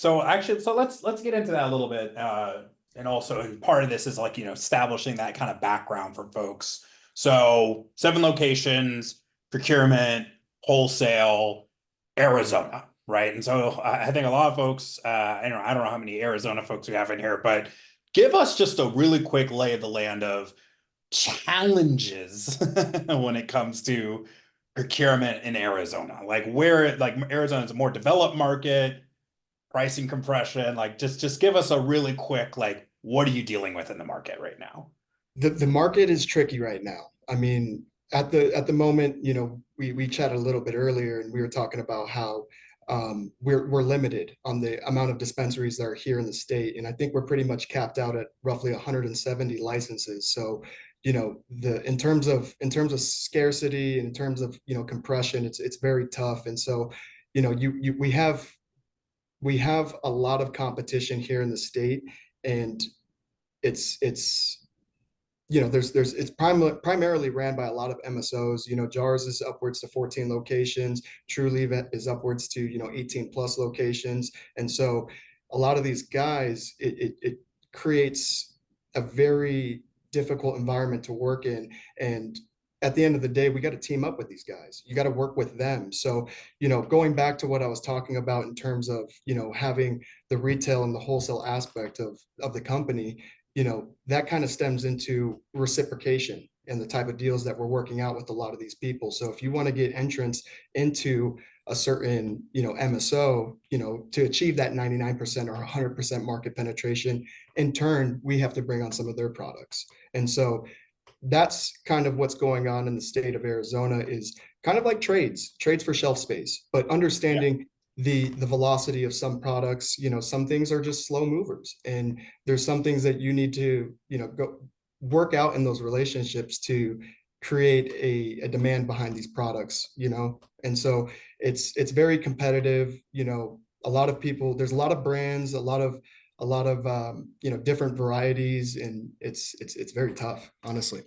So actually, so let's get into that a little bit. And also part of this is like, establishing that kind of background for folks. So 7 locations, procurement, wholesale, Arizona, right? And so I think a lot of folks, I don't know how many Arizona folks we have in here, but give us just a really quick lay of the land of challenges when it comes to procurement in Arizona. Like Arizona is a more developed market, pricing compression, like just give us a really quick, like, what are you dealing with in the market right now? The market is tricky right now. I mean, at the moment, we chatted a little bit earlier, and we were talking about how we're limited on the amount of dispensaries that are here in the state, and I think we're pretty much capped out at roughly 170 licenses. So, the in terms of scarcity, in terms of compression, it's very tough, and so we have a lot of competition here in the state, and it's there's it's primarily ran by a lot of MSOs. Jars is upwards to 14 locations. Trulieve is upwards to 18 plus locations, and so a lot of these guys, it creates a very difficult environment to work in. And at the end of the day, we got to team up with these guys. You got to work with them. So, going back to what I was talking about in terms of having the retail and the wholesale aspect of the company, that kind of stems into reciprocation and the type of deals that we're working out with a lot of these people. So if you want to get entrance into a certain, MSO, to achieve that 99% or 100% market penetration, in turn, we have to bring on some of their products. And so that's kind of what's going on in the state of Arizona, is kind of like trades for shelf space, but Yeah. understanding the velocity of some products. Some things are just slow movers, and there's some things that you need to go work out in those relationships to create a demand behind these products. And so it's very competitive. A lot of people, there's a lot of brands, a lot of different varieties, and it's very tough, honestly.